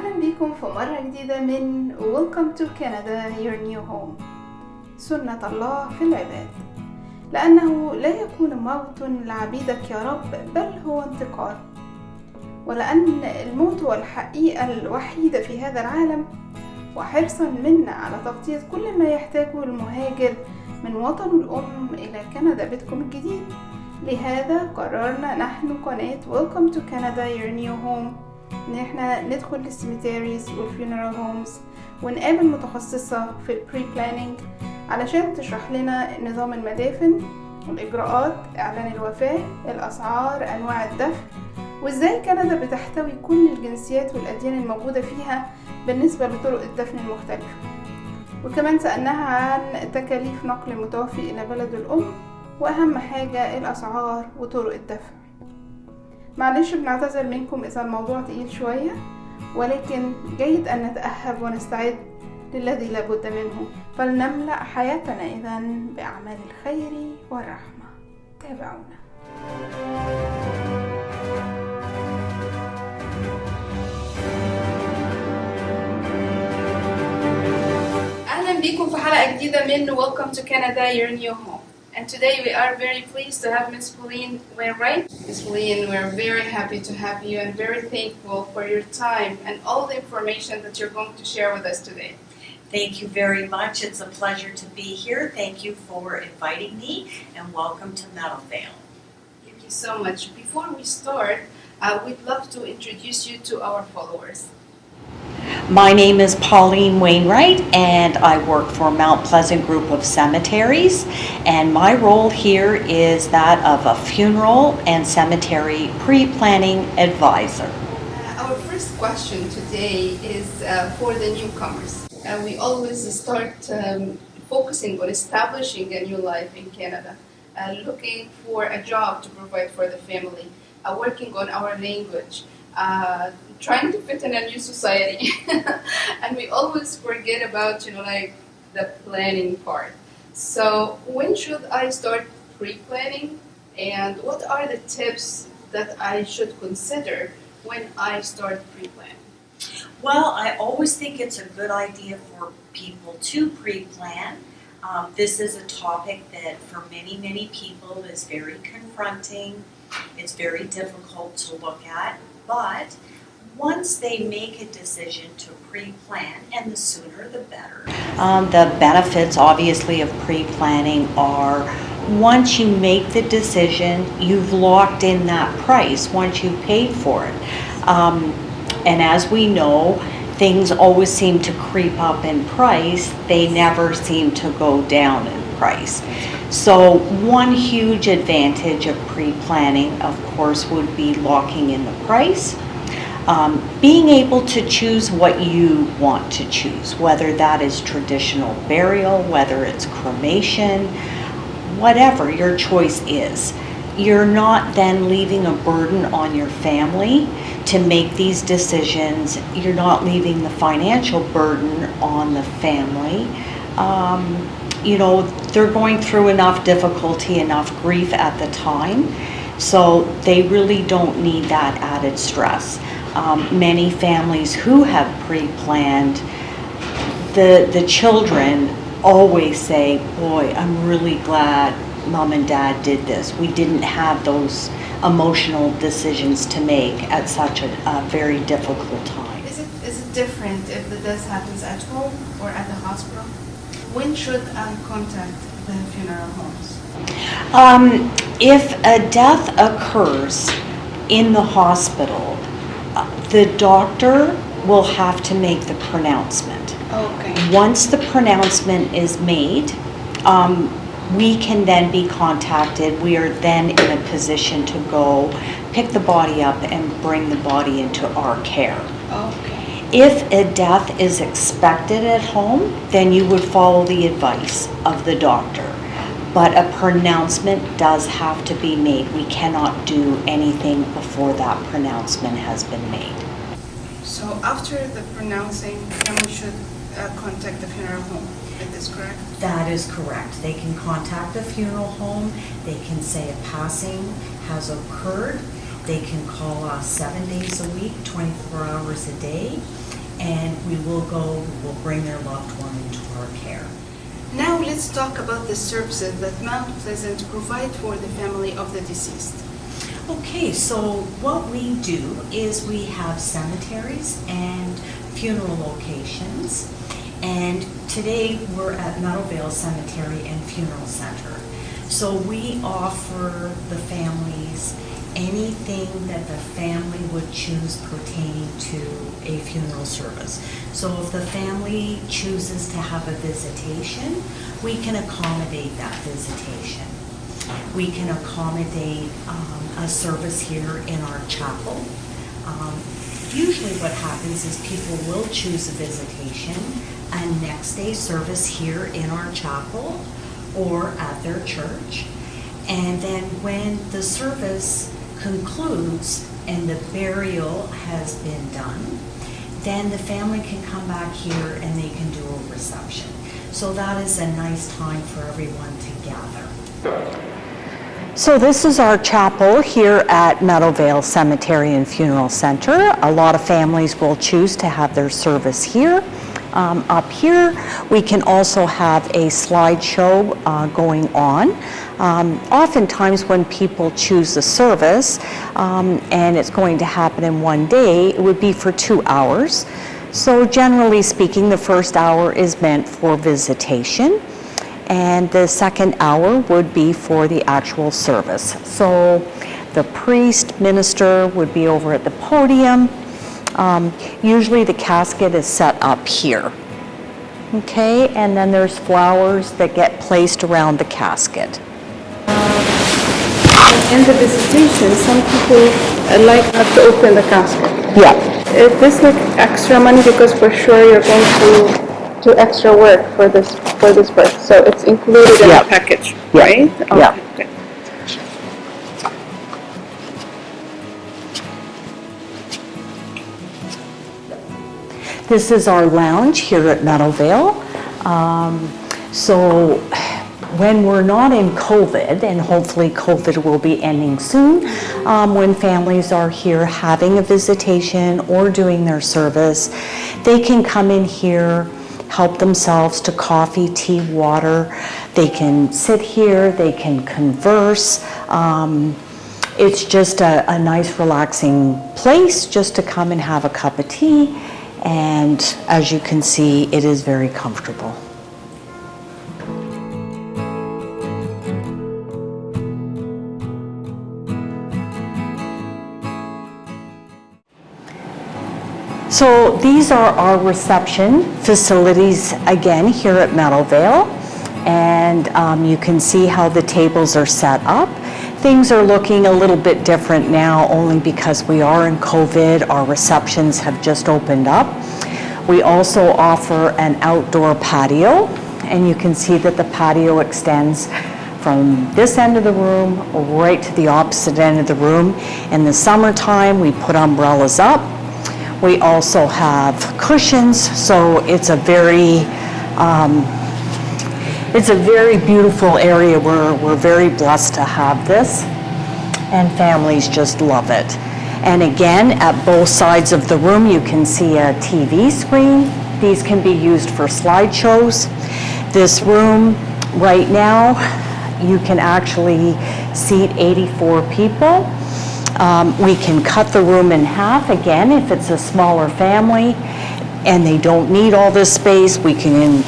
أهلا بكم في مرة جديدة من Welcome to Canada Your New Home. سنة الله في العباد، لأنه لا يكون موت لعبيدك يا رب بل هو انتقال، ولأن الموت هو الحقيقة الوحيدة في هذا العالم، وحرصا منا على تغطية كل ما يحتاجه المهاجر من وطنه الأم إلى كندا بيتكم الجديد. لهذا قررنا نحن قناة Welcome to Canada Your New Home ان احنا ندخل للسيميتيريز والفيونرال هومز ونقابل متخصصة في البري بلاننج علشان تشرح لنا نظام المدافن والإجراءات، إعلان الوفاة، الاسعار، انواع الدفن، وازاي كندا بتحتوي كل الجنسيات والأديان الموجودة فيها بالنسبة لطرق الدفن المختلفة. وكمان سألناها عن تكاليف نقل المتوفي إلى بلده الأم، وأهم حاجة الاسعار وطرق الدفن. معلش بنعتذر منكم إذا الموضوع تقيل شوية، ولكن جيد أن نتأهب ونستعد للذي لابد منه، فلنملأ حياتنا إذن بأعمال الخير والرحمة. تابعونا. أهلا بكم في حلقة جديدة من Welcome to Canada Your New Home. And today we are very pleased to have Ms. Pauline Wainwright. Ms. Pauline, we're very happy to have you and very thankful for your time and all the information that you're going to share with us today. Thank you very much. It's a pleasure to be here. Thank you for inviting me and welcome to Medalvale. Thank you so much. Before we start, we'd love to introduce you to our followers. My name is Pauline Wainwright and I work for Mount Pleasant Group of Cemeteries, and my role here is that of a funeral and cemetery pre-planning advisor. Our first question today is for the newcomers. We always start focusing on establishing a new life in Canada, looking for a job to provide for the family, working on our language, trying to fit in a new society. And we always forget about, the planning part. So when should I start pre-planning, and what are the tips that I should consider when I start pre-planning? Well, I always think it's a good idea for people to pre-plan. This is a topic that for many, many people is very confronting. It's very difficult to look at, but once they make a decision to pre-plan, and the sooner the better. The benefits, obviously, of pre-planning are once you make the decision, you've locked in that price once you've paid for it. And as we know, things always seem to creep up in price. They never seem to go down in price. So one huge advantage of pre-planning, of course, would be locking in the price. Being able to choose what you want to choose, whether that is traditional burial, whether it's cremation, whatever your choice is. You're not then leaving a burden on your family to make these decisions. You're not leaving the financial burden on the family. They're going through enough difficulty, enough grief at the time, so they really don't need that added stress. Many families who have pre-planned, the children always say, boy, I'm really glad Mom and Dad did this. We didn't have those emotional decisions to make at such a very difficult time. Is it different if the death happens at home or at the hospital? When should I contact the funeral homes? If a death occurs in the hospital, the doctor will have to make the pronouncement. Okay. Once the pronouncement is made, we can then be contacted. We are then in a position to go pick the body up and bring the body into our care. Okay. If a death is expected at home, then you would follow the advice of the doctor. But a pronouncement does have to be made. We cannot do anything before that pronouncement has been made. So after the pronouncing, then we should contact the funeral home. Is this correct? That is correct. They can contact the funeral home. They can say a passing has occurred. They can call us 7 days a week, 24 hours a day. and we will bring their loved one into our care. Now let's talk about the services that Mount Pleasant provide for the family of the deceased. Okay, so what we do is we have cemeteries and funeral locations, and today we're at Meadowvale Cemetery and Funeral Center. So we offer the families anything that the family would choose pertaining to a funeral service. So if the family chooses to have a visitation, we can accommodate that visitation. We can accommodate a service here in our chapel. Usually what happens is people will choose a visitation, a next day service here in our chapel or at their church. And then when the service concludes and the burial has been done, then the family can come back here and they can do a reception. So that is a nice time for everyone to gather. So this is our chapel here at Meadowvale Cemetery and Funeral Center. A lot of families will choose to have their service here. Up here, we can also have a slideshow going on. Oftentimes when people choose a service and it's going to happen in one day, it would be for 2 hours. So generally speaking, the first hour is meant for visitation, and the second hour would be for the actual service. So the priest, minister would be over at the podium. Usually the casket is set up here. Okay, and then there's flowers that get placed around the casket. In the visitation, some people like not to open the casket. Yeah. Is this like extra money, because for sure you're going to do extra work for this birth, so it's included in the package, right? Okay. Yeah. Good. This is our lounge here at Meadowvale. So when we're not in COVID, and hopefully COVID will be ending soon, when families are here having a visitation or doing their service, they can come in here, help themselves to coffee, tea, water. They can sit here, they can converse. It's just a nice relaxing place just to come and have a cup of tea. And as you can see, it is very comfortable. So these are our reception facilities again here at Meadowvale, and you can see how the tables are set up. Things are looking a little bit different now only because we are in COVID. Our receptions have just opened up. We also offer an outdoor patio, and you can see that the patio extends from this end of the room right to the opposite end of the room. In the summertime, we put umbrellas up. We also have cushions, so it's a very beautiful area. We're very blessed to have this, and families just love it. And again, at both sides of the room, you can see a TV screen. These can be used for slideshows. This room right now, you can actually seat 84 people. We can cut the room in half. Again, if it's a smaller family and they don't need all this space, we can,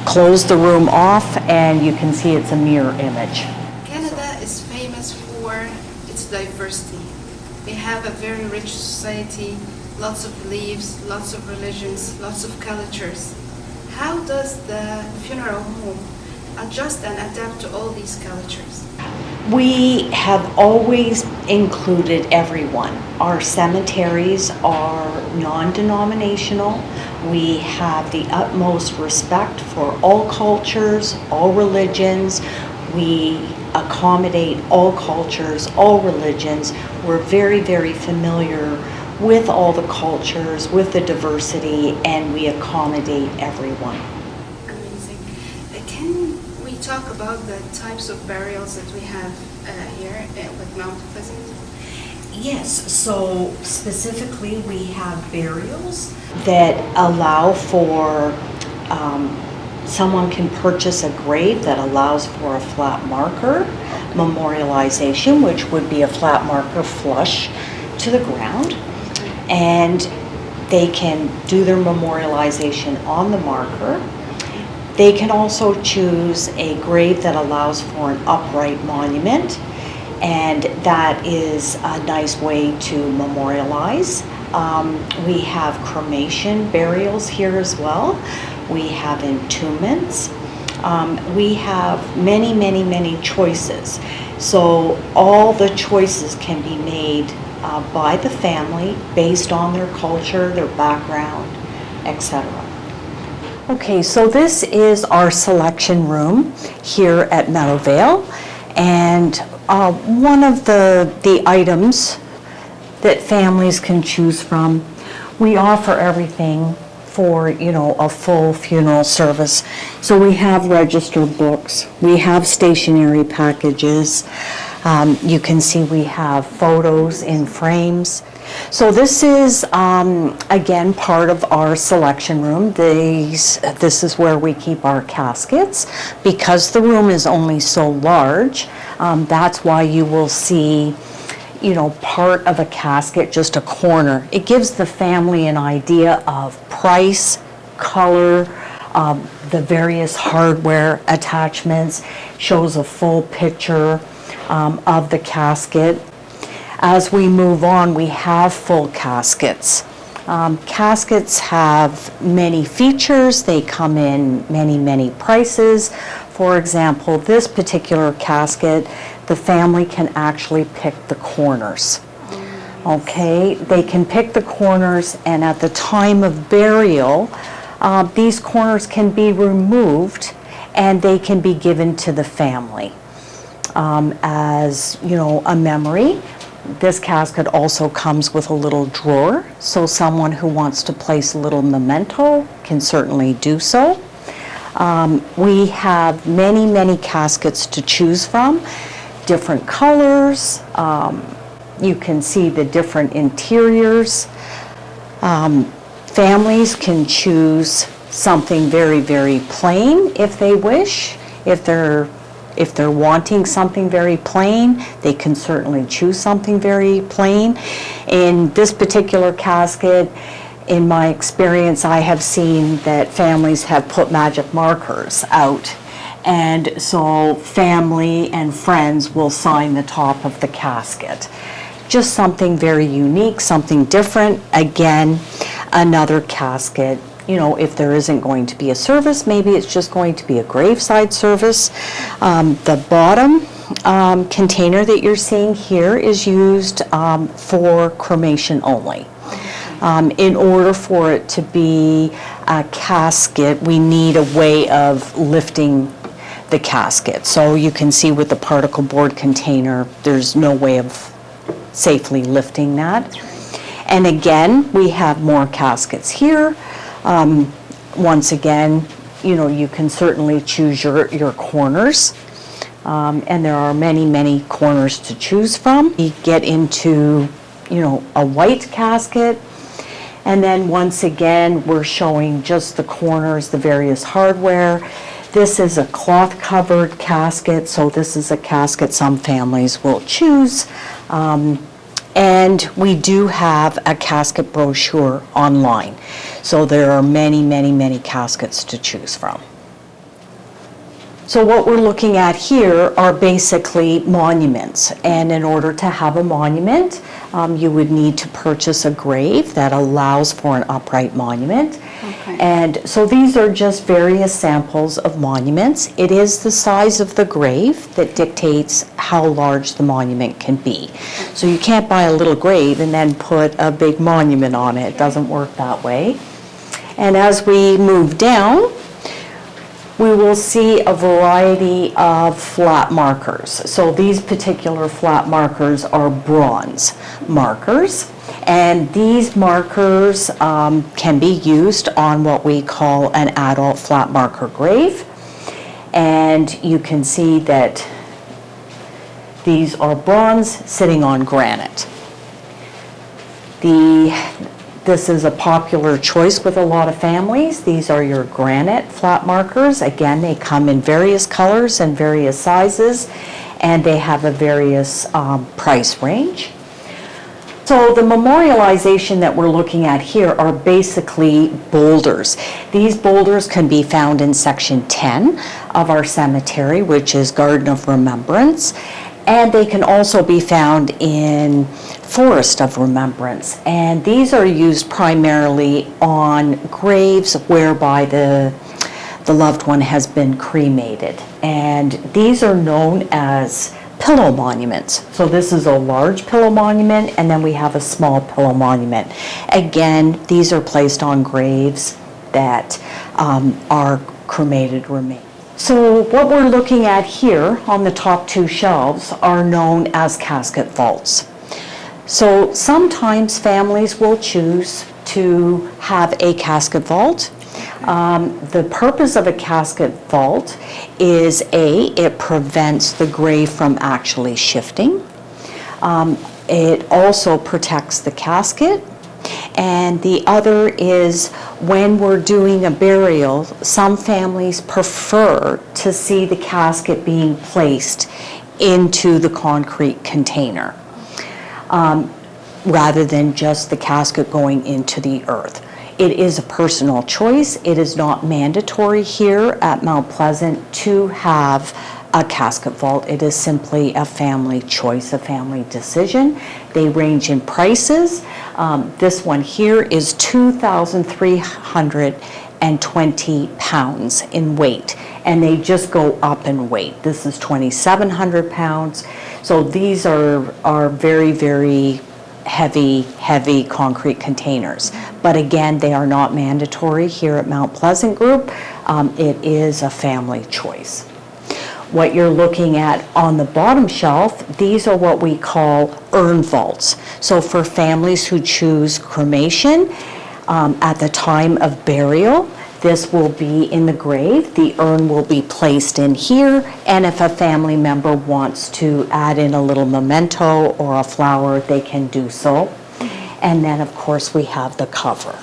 close the room off, and you can see it's a mirror image. Canada is famous for its diversity. We have a very rich society, lots of beliefs, lots of religions, lots of cultures. How does the funeral home adjust and adapt to all these cultures? We have always included everyone. Our cemeteries are non-denominational. We have the utmost respect for all cultures, all religions. We accommodate all cultures, all religions. We're very, very familiar with all the cultures, with the diversity, and we accommodate everyone. Amazing. Can we talk about the types of burials that we have here with Mount Pleasant? Yes, so specifically we have burials that allow for, someone can purchase a grave that allows for a flat marker memorialization, which would be a flat marker flush to the ground, and they can do their memorialization on the marker. They can also choose a grave that allows for an upright monument, and that is a nice way to memorialize. We have cremation burials here as well. We have entombments. We have many choices. So all the choices can be made by the family based on their culture, their background, etc. Okay, so this is our selection room here at Meadowvale, and one of the items that families can choose from, we offer everything for, a full funeral service. So we have registered books, we have stationery packages, you can see we have photos in frames. So this is, again, part of our selection room. This is where we keep our caskets. Because the room is only so large, that's why you will see, part of a casket, just a corner. It gives the family an idea of price, color, the various hardware attachments, shows a full picture of the casket. As we move on, we have full caskets. Caskets have many features. They come in many prices. For example, this particular casket, the family can actually pick the corners. Okay, they can pick the corners, and at the time of burial, these corners can be removed and they can be given to the family as, a memory. This casket also comes with a little drawer, so someone who wants to place a little memento can certainly do so. We have many caskets to choose from, different colors. You can see the different interiors. Families can choose something very plain if they wish. If they're wanting something very plain, they can certainly choose something very plain. In this particular casket, in my experience, I have seen that families have put magic markers out, and so family and friends will sign the top of the casket. Just something very unique, something different. Again, another casket. If there isn't going to be a service, maybe it's just going to be a graveside service. The bottom container that you're seeing here is used for cremation only. In order for it to be a casket, we need a way of lifting the casket. So you can see with the particle board container, there's no way of safely lifting that. And again, we have more caskets here. Once again, you can certainly choose your corners, and there are many corners to choose from. You get into, a white casket, and then once again, we're showing just the corners, the various hardware. This is a cloth-covered casket, so this is a casket some families will choose. And we do have a casket brochure online. So there are many caskets to choose from. So what we're looking at here are basically monuments. And in order to have a monument, you would need to purchase a grave that allows for an upright monument. Okay. And so these are just various samples of monuments. It is the size of the grave that dictates how large the monument can be. So you can't buy a little grave and then put a big monument on it. It doesn't work that way. And as we move down, we will see a variety of flat markers. So these particular flat markers are bronze markers. And these markers can be used on what we call an adult flat marker grave. And you can see that these are bronze sitting on granite. This is a popular choice with a lot of families. These are your granite flat markers. Again, they come in various colors and various sizes, and they have a various price range. So the memorialization that we're looking at here are basically boulders. These boulders can be found in section 10 of our cemetery, which is Garden of Remembrance, and they can also be found in Forest of Remembrance. And these are used primarily on graves whereby the loved one has been cremated. And these are known as pillow monuments. So this is a large pillow monument, and then we have a small pillow monument. Again, these are placed on graves that are cremated remains. So what we're looking at here on the top two shelves are known as casket vaults. So sometimes families will choose to have a casket vault. The purpose of a casket vault is it prevents the grave from actually shifting. It also protects the casket. And the other is when we're doing a burial, some families prefer to see the casket being placed into the concrete container rather than just the casket going into the earth. It is a personal choice. It is not mandatory here at Mount Pleasant to have a casket vault. It is simply a family choice, a family decision. They range in prices. This one here is 2,320 pounds in weight, and they just go up in weight. This is 2,700 pounds. So these are very, very heavy concrete containers. But again, they are not mandatory here at Mount Pleasant Group. It is a family choice. What you're looking at on the bottom shelf, these are what we call urn vaults. So for families who choose cremation, at the time of burial, this will be in the grave. The urn will be placed in here, and if a family member wants to add in a little memento or a flower, they can do so. And then, of course, we have the cover.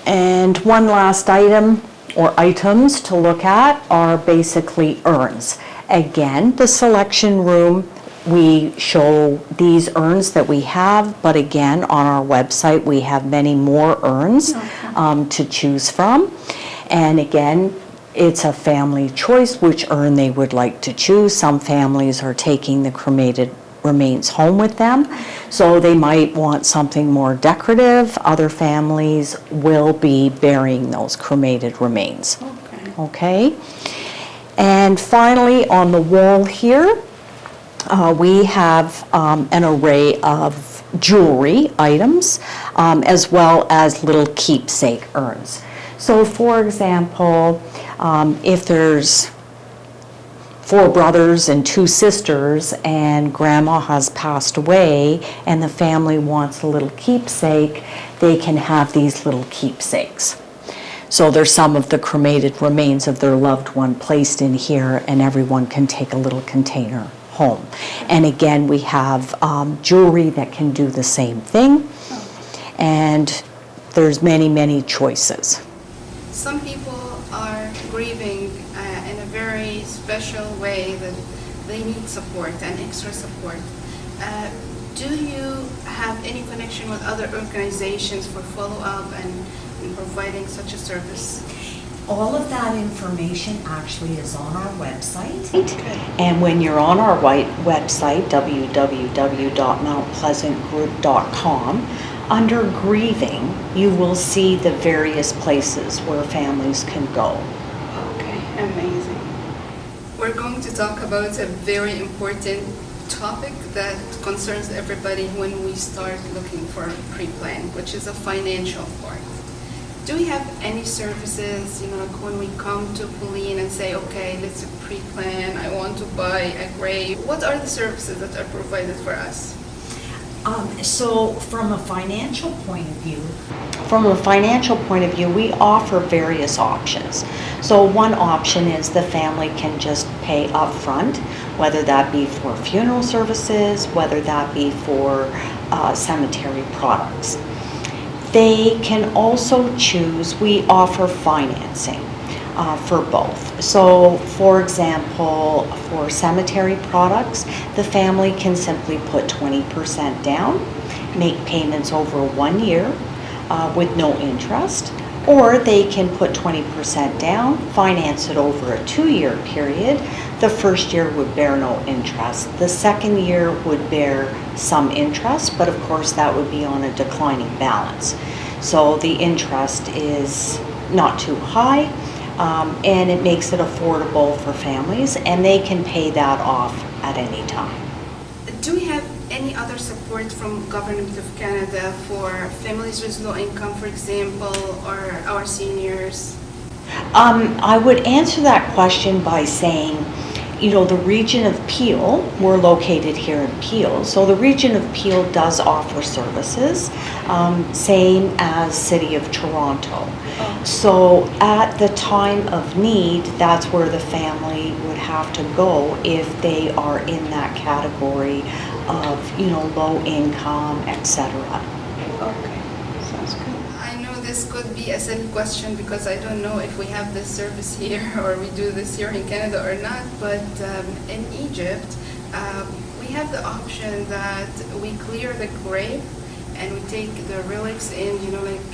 And one last item or items to look at are basically urns. Again, the selection room, we show these urns that we have, but again, on our website, we have many more urns to choose from. And again, it's a family choice which urn they would like to choose. Some families are taking the cremated remains home with them, so they might want something more decorative. Other families will be burying those cremated remains. Okay. And finally, on the wall here, we have an array of jewelry items as well as little keepsake urns. So for example, if there's 4 brothers and 2 sisters and grandma has passed away and the family wants a little keepsake, they can have these little keepsakes. So there's some of the cremated remains of their loved one placed in here, and everyone can take a little container home. And again, we have jewelry that can do the same thing, and there's many choices. Some people are grieving in a very special way that they need support and extra support. Do you have any connection with other organizations for follow-up and providing such a service? All of that information actually is on our website. And when you're on our website, www.mountpleasantgroup.com, under grieving, you will see the various places where families can go. Okay, amazing. We're going to talk about a very important topic that concerns everybody when we start looking for a pre-plan, which is a financial part. Do we have any services, like when we come to Pauline and say, okay, let's pre-plan, I want to buy a grave. What are the services that are provided for us? So from a financial point of view, we offer various options. So one option is the family can just pay up front, whether that be for funeral services, whether that be for cemetery products. They can also choose, we offer financing for both. So for example, for cemetery products, the family can simply put 20% down, make payments over 1 year with no interest, or they can put 20% down, finance it over a 2-year period. The first year would bear no interest. The second year would bear some interest, but of course that would be on a declining balance. So the interest is not too high, and it makes it affordable for families, and they can pay that off at any time. Do we have any other support from Government of Canada for families with low income, for example, or our seniors? I would answer that question by saying, you know, the region of Peel, we're located here in Peel, so the region of Peel does offer services, same as City of Toronto. So at the time of need, that's where the family would have to go if they are in that category of, you know, low income, etc. Okay, sounds good. I know this could be a silly question because I don't know if we have this service here or we do this here in Canada or not, but in Egypt, we have the option that we clear the grave and we take the relics in, you know, like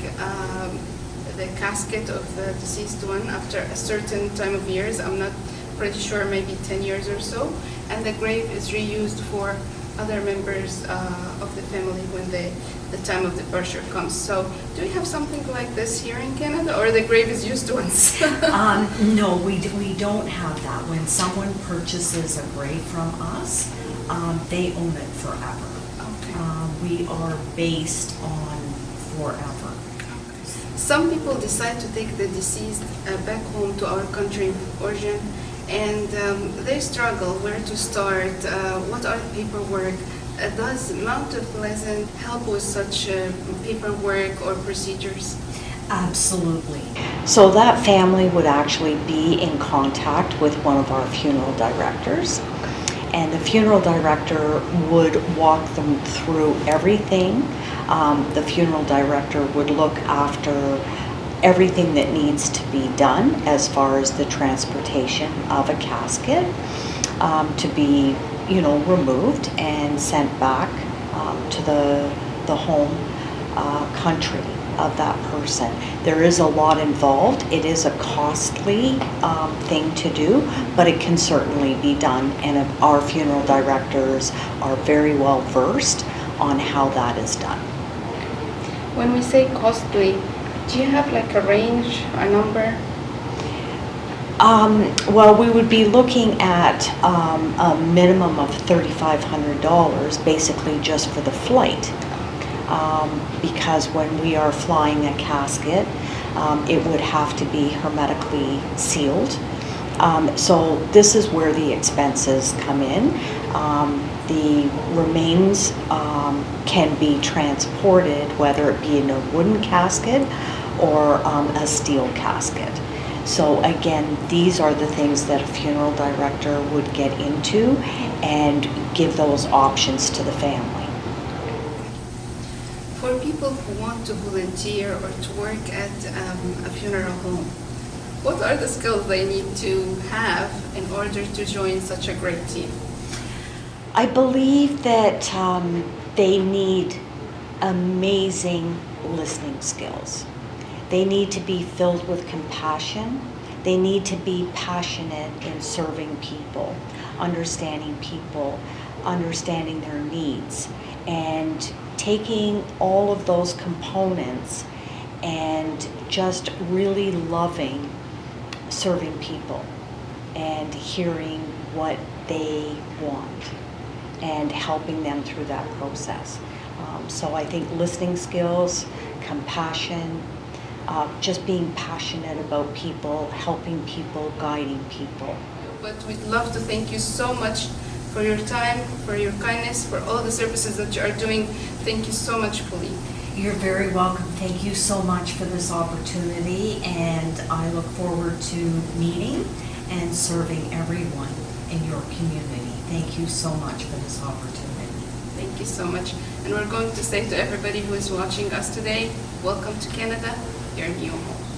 the casket of the deceased one after a certain time of years. I'm not pretty sure, maybe 10 years or so, and the grave is reused for other members of the family when the time of departure comes. So do we have something like this here in Canada, or the grave is used once? No, we don't have that. When someone purchases a grave from us, they own it forever. Okay. We are based on forever. Some people decide to take the deceased back home to our country of origin, and they struggle where to start, what are the paperwork. Does Mount Pleasant help with such paperwork or procedures? Absolutely. So that family would actually be in contact with one of our funeral directors, and the funeral director would walk them through everything. The funeral director would look after everything that needs to be done as far as the transportation of a casket to be, you know, removed and sent back to the home country of that person. There is a lot involved. It is a costly thing to do, but it can certainly be done, and our funeral directors are very well versed on how that is done. When we say costly, do you have like a range, a number? Well, we would be looking at a minimum of $3,500 basically just for the flight. Because when we are flying a casket, it would have to be hermetically sealed. So this is where the expenses come in. The remains can be transported, whether it be in a wooden casket or a steel casket. So again, these are the things that a funeral director would get into and give those options to the family. For people who want to volunteer or to work at a funeral home, what are the skills they need to have in order to join such a great team? I believe that they need amazing listening skills. They need to be filled with compassion. They need to be passionate in serving people, understanding their needs, and taking all of those components and just really loving serving people and hearing what they want and helping them through that process. So I think listening skills, compassion, just being passionate about people, helping people, guiding people. But we'd love to thank you so much for your time, for your kindness, for all the services that you are doing. Thank you so much, Pauline. You're very welcome. Thank you so much for this opportunity, and I look forward to meeting and serving everyone in your community. Thank you so much for this opportunity. Thank you so much. And we're going to say to everybody who is watching us today, welcome to Canada, your new home.